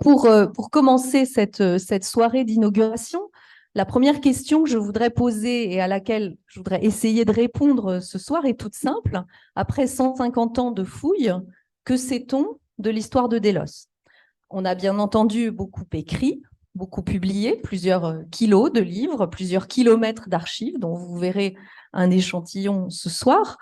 Pour commencer cette soirée d'inauguration, la première question que je voudrais poser et à laquelle je voudrais essayer de répondre ce soir est toute simple. Après 150 ans de fouilles, que sait-on de l'histoire de Délos? On a bien entendu beaucoup écrit, beaucoup publié, plusieurs kilos de livres, plusieurs kilomètres d'archives dont vous verrez un échantillon ce soir.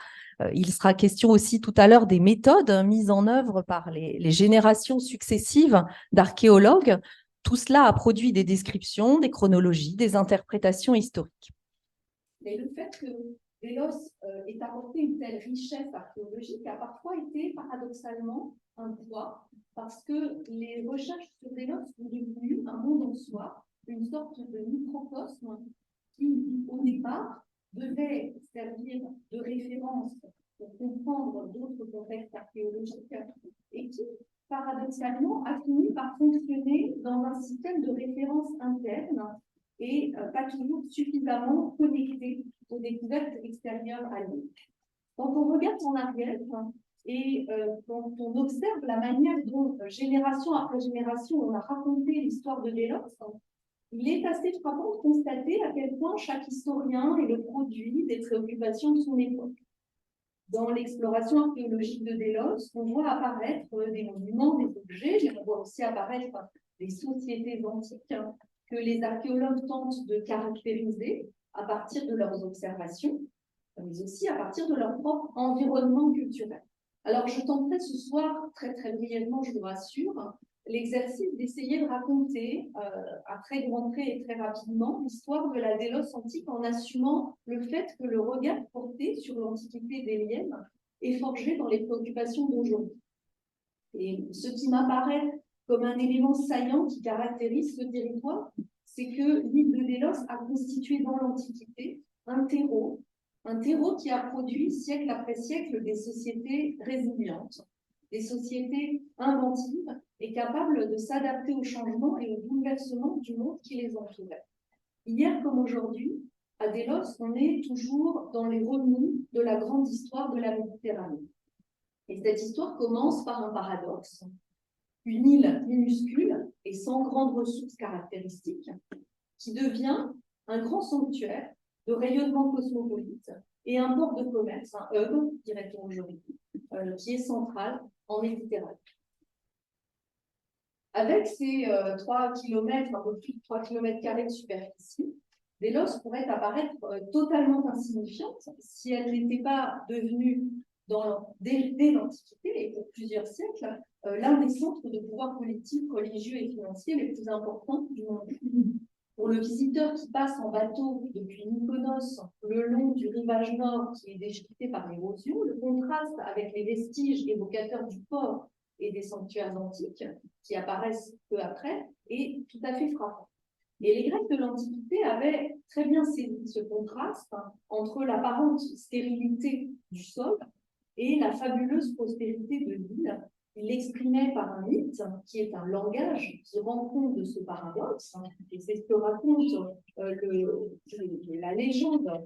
Il sera question aussi tout à l'heure des méthodes mises en œuvre par les générations successives d'archéologues. Tout cela a produit des descriptions, des chronologies, des interprétations historiques. Mais le fait que Délos ait apporté une telle richesse archéologique a parfois été paradoxalement un poids, parce que les recherches sur Délos ont devenu un monde en soi, une sorte de microcosme qui, au départ, devait servir de référence pour comprendre d'autres contextes archéologiques et qui, paradoxalement, a fini par fonctionner dans un système de référence interne et pas toujours suffisamment connecté aux découvertes extérieures à nous. Quand on regarde en arrière et quand on observe la manière dont, génération après génération, on a raconté l'histoire de Délos, il est assez frappant de constater à quel point chaque historien est le produit des préoccupations de son époque. Dans l'exploration archéologique de Délos, on voit apparaître des monuments, des objets, mais on voit aussi apparaître des sociétés antiques que les archéologues tentent de caractériser à partir de leurs observations, mais aussi à partir de leur propre environnement culturel. Alors, je tenterai ce soir, très brièvement, je vous rassure, l'exercice d'essayer de raconter à très grands traits et très rapidement l'histoire de la Délos antique en assumant le fait que le regard porté sur l'antiquité délienne est forgé dans les préoccupations d'aujourd'hui. Et ce qui m'apparaît comme un élément saillant qui caractérise ce territoire, c'est que l'île de Délos a constitué dans l'Antiquité un terreau qui a produit siècle après siècle des sociétés résilientes, des sociétés inventives et capables de s'adapter aux changements et aux bouleversements du monde qui les entourait. Hier comme aujourd'hui, à Délos, on est toujours dans les remous de la grande histoire de la Méditerranée. Et cette histoire commence par un paradoxe. Une île minuscule et sans grandes ressources caractéristiques qui devient un grand sanctuaire de rayonnement cosmopolite et un port de commerce, un hub, dirait-on aujourd'hui, qui est central en Méditerranée. Avec ces 3 km, un peu plus de 3 km² de superficie, Délos pourrait apparaître totalement insignifiante si elle n'était pas devenue, dès l'Antiquité et pour plusieurs siècles, l'un des centres de pouvoir politique, religieux et financier les plus importants du monde. Pour le visiteur qui passe en bateau depuis Mykonos le long du rivage nord qui est déchiqueté par l'érosion, le contraste avec les vestiges évocateurs du port et des sanctuaires antiques qui apparaissent peu après est tout à fait frappant. Et les Grecs de l'Antiquité avaient très bien saisi ce contraste entre l'apparente stérilité du sol et la fabuleuse prospérité de l'île. Il l'exprimait par un mythe qui est un langage qui rend compte de ce paradoxe, et c'est ce que raconte la légende,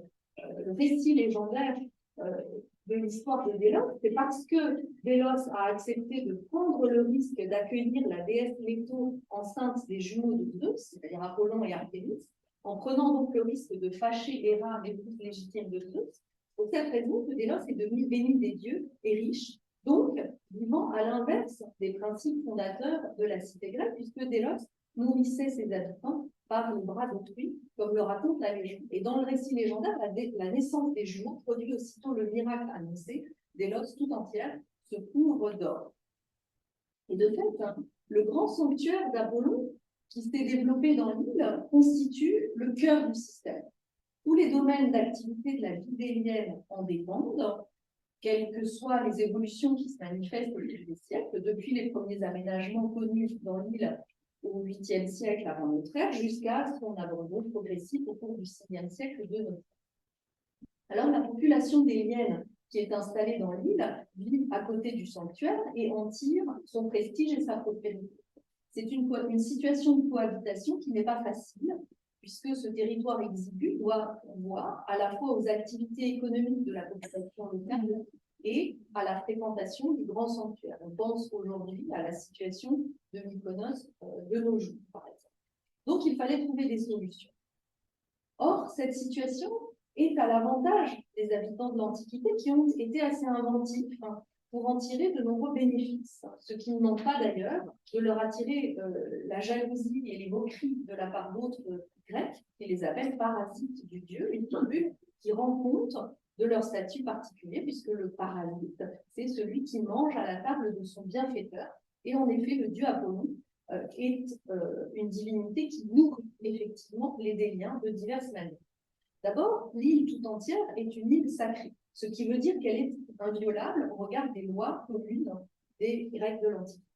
le récit légendaire de l'histoire de Délos. C'est parce que Délos a accepté de prendre le risque d'accueillir la déesse Leto enceinte des jumeaux de Zeus, c'est-à-dire Apollon et Artémis, en prenant donc le risque de fâcher Héra, l'épouse légitime de Zeus. Pour cette raison que Délos est devenu béni des dieux et riche, donc vivant à l'inverse des principes fondateurs de la cité grecque, puisque Délos nourrissait ses habitants par le bras d'autrui, comme le raconte la légende. Et dans le récit légendaire, la naissance des jumeaux produit aussitôt le miracle annoncé. Délos tout entière se couvre d'or. Et de fait, le grand sanctuaire d'Apollon, qui s'est développé dans l'île, constitue le cœur du système. Tous les domaines d'activité de la vie délienne en dépendent, quelles que soient les évolutions qui se manifestent au fil des siècles, depuis les premiers aménagements connus dans l'île au 8e siècle avant notre ère, jusqu'à son abandon progressif au cours du 6e siècle de notre ère. Alors, la population délienne qui est installée dans l'île vit à côté du sanctuaire et en tire son prestige et sa prospérité. C'est une situation de cohabitation qui n'est pas facile, puisque ce territoire exigu doit pourvoir à la fois aux activités économiques de la population locale et à la fréquentation du grand sanctuaire. On pense aujourd'hui à la situation de Mykonos de nos jours, par exemple. Donc, il fallait trouver des solutions. Or, cette situation est à l'avantage des habitants de l'Antiquité qui ont été assez inventifs pour en tirer de nombreux bénéfices, ce qui ne manque pas d'ailleurs de leur attirer la jalousie et les moqueries de la part d'autres Grecs qui les appellent parasites du dieu, une tribu qui rend compte de leur statut particulier, puisque le parasite, c'est celui qui mange à la table de son bienfaiteur. Et en effet, le dieu Apollon est une divinité qui nourrit effectivement les déliens de diverses manières. D'abord, l'île tout entière est une île sacrée, ce qui veut dire qu'elle est inviolable au regard des lois communes des Grecs de l'Antiquité.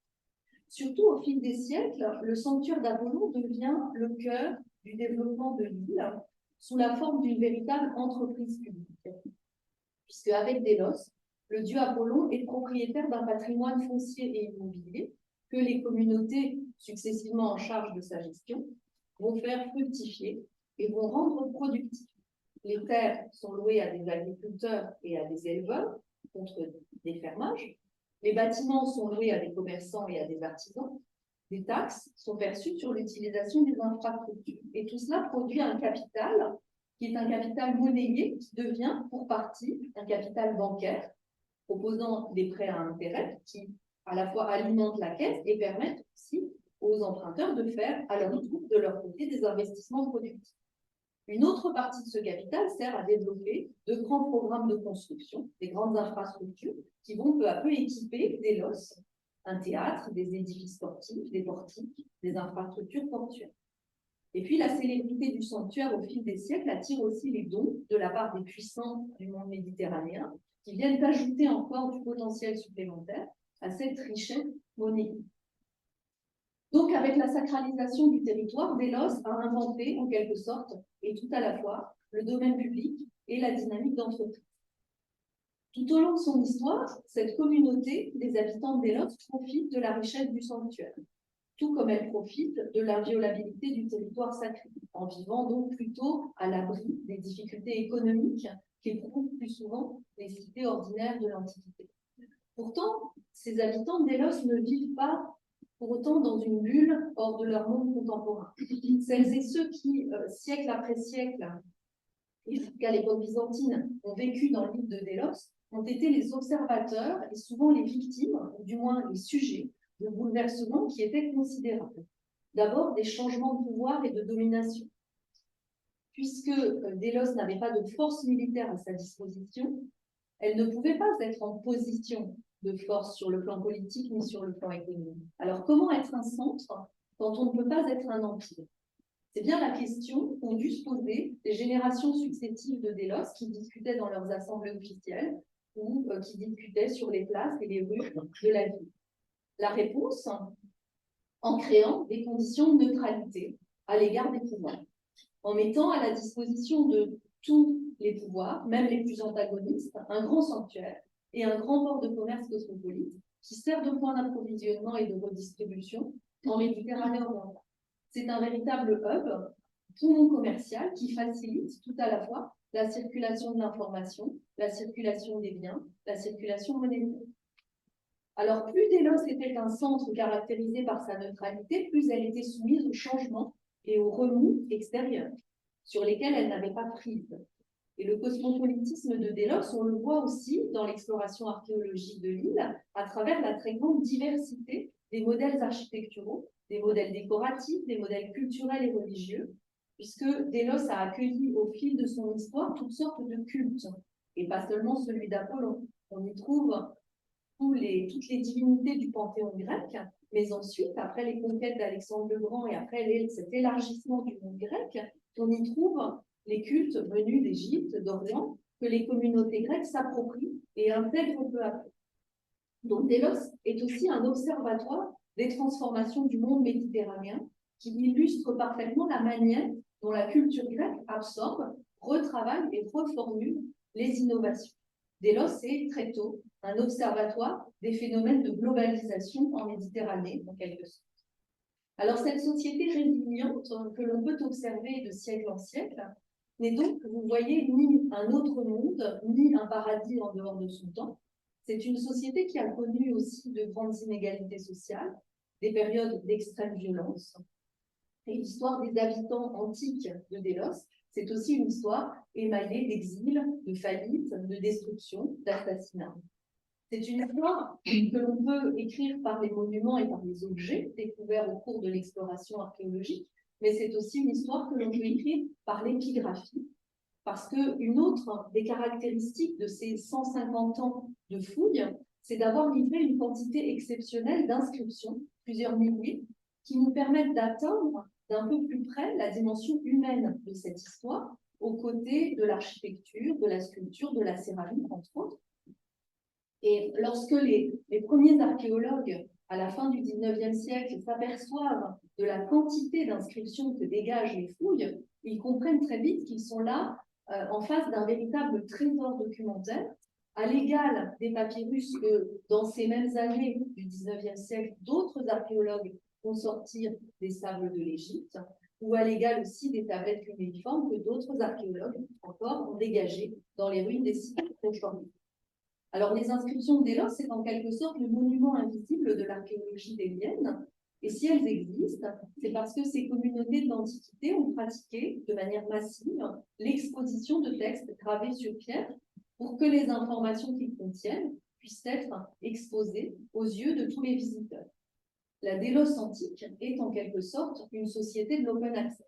Surtout, au fil des siècles, le sanctuaire d'Apollon devient le cœur du développement de l'île sous la forme d'une véritable entreprise publique. Puisque avec Délos, le dieu Apollon est propriétaire d'un patrimoine foncier et immobilier que les communautés successivement en charge de sa gestion vont faire fructifier et vont rendre productif. Les terres sont louées à des agriculteurs et à des éleveurs contre des fermages. Les bâtiments sont loués à des commerçants et à des artisans. Des taxes sont perçues sur l'utilisation des infrastructures. Et tout cela produit un capital qui est un capital monnayé qui devient pour partie un capital bancaire proposant des prêts à intérêt qui à la fois alimentent la caisse et permettent aussi aux emprunteurs de faire à de leur côté des investissements productifs. Une autre partie de ce capital sert à développer de grands programmes de construction, des grandes infrastructures qui vont peu à peu équiper Délos, un théâtre, des édifices sportifs, des portiques, des infrastructures portuaires. Et puis la célébrité du sanctuaire au fil des siècles attire aussi les dons de la part des puissants du monde méditerranéen qui viennent ajouter encore du potentiel supplémentaire à cette richesse monnaie. Donc, avec la sacralisation du territoire, Délos a inventé, en quelque sorte, et tout à la fois, le domaine public et la dynamique d'entreprise. Tout au long de son histoire, cette communauté des habitants de Délos profite de la richesse du sanctuaire, tout comme elle profite de l'inviolabilité du territoire sacré, en vivant donc plutôt à l'abri des difficultés économiques qu'éprouvent plus souvent les cités ordinaires de l'Antiquité. Pourtant, ces habitants de Délos ne vivent pas pour autant dans une bulle hors de leur monde contemporain. Celles et ceux qui, siècle après siècle, et jusqu'à l'époque byzantine, ont vécu dans l'île de Délos, ont été les observateurs et souvent les victimes, ou du moins les sujets, de bouleversements qui étaient considérables. D'abord, des changements de pouvoir et de domination. Puisque Délos n'avait pas de force militaire à sa disposition, elle ne pouvait pas être en position de force sur le plan politique ni sur le plan économique. Alors, comment être un centre quand on ne peut pas être un empire? C'est bien la question qu'ont dû se poser les générations successives de Délos qui discutaient dans leurs assemblées officielles ou qui discutaient sur les places et les rues de la ville. La réponse, en créant des conditions de neutralité à l'égard des pouvoirs, en mettant à la disposition de tous les pouvoirs, même les plus antagonistes, un grand sanctuaire et un grand port de commerce cosmopolite qui sert de point d'approvisionnement et de redistribution en Méditerranée orientale. C'est un véritable hub, poumon commercial qui facilite tout à la fois la circulation de l'information, la circulation des biens, la circulation monétaire. Alors, plus Délos était un centre caractérisé par sa neutralité, plus elle était soumise aux changements et aux remous extérieurs sur lesquels elle n'avait pas prise. Et le cosmopolitisme de Délos, on le voit aussi dans l'exploration archéologique de l'île, à travers la très grande diversité des modèles architecturaux, des modèles décoratifs, des modèles culturels et religieux, puisque Délos a accueilli au fil de son histoire toutes sortes de cultes, et pas seulement celui d'Apollon. On y trouve toutes les divinités du panthéon grec, mais ensuite, après les conquêtes d'Alexandre le Grand et après cet élargissement du monde grec, on y trouve les cultes venus d'Égypte, d'Orient, que les communautés grecques s'approprient et intègrent peu à peu. Donc Délos est aussi un observatoire des transformations du monde méditerranéen qui illustre parfaitement la manière dont la culture grecque absorbe, retravaille et reformule les innovations. Délos est très tôt un observatoire des phénomènes de globalisation en Méditerranée, en quelque sorte. Alors cette société résiliente que l'on peut observer de siècle en siècle n'est donc, vous voyez, ni un autre monde, ni un paradis en dehors de son temps, C'est une société qui a connu aussi de grandes inégalités sociales, des périodes d'extrême violence. Et l'histoire des habitants antiques de Délos, c'est aussi une histoire émaillée d'exil, de faillite, de destruction, d'assassinat. C'est une histoire que l'on peut écrire par les monuments et par les objets découverts au cours de l'exploration archéologique, mais c'est aussi une histoire que l'on peut écrire par l'épigraphie, parce qu'une autre des caractéristiques de ces 150 ans de fouilles, c'est d'avoir livré une quantité exceptionnelle d'inscriptions, plusieurs milliers, qui nous permettent d'atteindre d'un peu plus près la dimension humaine de cette histoire, aux côtés de l'architecture, de la sculpture, de la céramique, entre autres. Et lorsque les premiers archéologues, à la fin du 19e siècle, s'aperçoivent de la quantité d'inscriptions que dégagent les fouilles, ils comprennent très vite qu'ils sont là en face d'un véritable trésor documentaire, à l'égal des papyrus que, dans ces mêmes années du 19e siècle, d'autres archéologues font sortir des sables de l'Égypte, ou à l'égal aussi des tablettes cunéiformes que d'autres archéologues encore ont dégagées dans les ruines des sites aujourd'hui. Alors, les inscriptions de Délos, c'est en quelque sorte le monument invisible de l'archéologie délienne. Et si elles existent, c'est parce que ces communautés de l'Antiquité ont pratiqué de manière massive l'exposition de textes gravés sur pierre pour que les informations qu'ils contiennent puissent être exposées aux yeux de tous les visiteurs. La Délos antique est en quelque sorte une société de l'open access.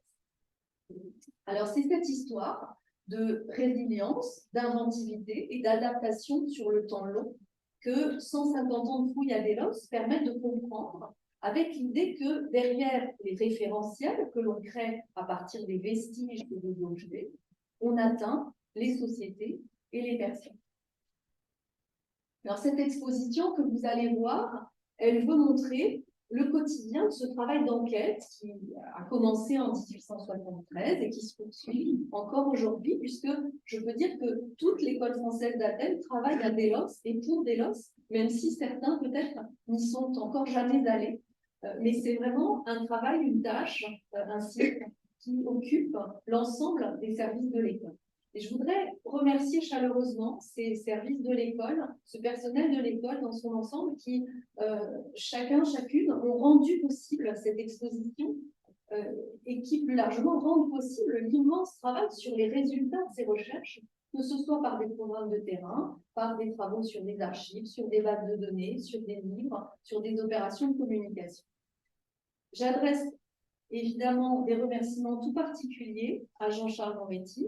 Alors, c'est cette histoire de résilience, d'inventivité et d'adaptation sur le temps long que 150 ans de fouilles à Délos permettent de comprendre, avec l'idée que derrière les référentiels que l'on crée à partir des vestiges et des objets, on atteint les sociétés et les personnes. Alors, cette exposition que vous allez voir, elle veut montrer le quotidien de ce travail d'enquête qui a commencé en 1873 et qui se poursuit encore aujourd'hui, puisque je peux dire que toute l'école française d'Athènes travaille à Délos et pour Délos, même si certains peut-être n'y sont encore jamais allés. Mais c'est vraiment un travail, une tâche, un site qui occupe l'ensemble des services de l'école. Et je voudrais remercier chaleureusement ces services de l'école, ce personnel de l'école dans son ensemble qui, chacune, ont rendu possible cette exposition et qui, plus largement, rendent possible l'immense travail sur les résultats de ces recherches, que ce soit par des programmes de terrain, par des travaux sur des archives, sur des bases de données, sur des livres, sur des opérations de communication. J'adresse évidemment des remerciements tout particuliers à Jean-Charles Moretti,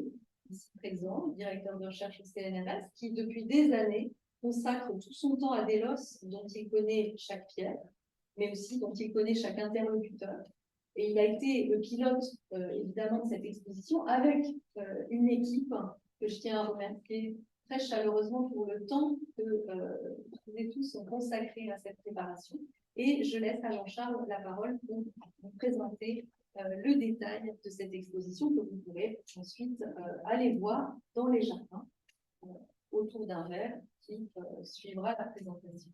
ici présent, directeur de recherche au CNRS, qui depuis des années consacre tout son temps à Délos, dont il connaît chaque pierre, mais aussi dont il connaît chaque interlocuteur. Et il a été le pilote, évidemment, de cette exposition avec une équipe que je tiens à remercier très chaleureusement pour le temps que vous et tous ont consacré à cette préparation. Et je laisse à Jean-Charles la parole pour vous présenter le détail de cette exposition que vous pourrez ensuite aller voir dans les jardins autour d'un verre qui suivra la présentation.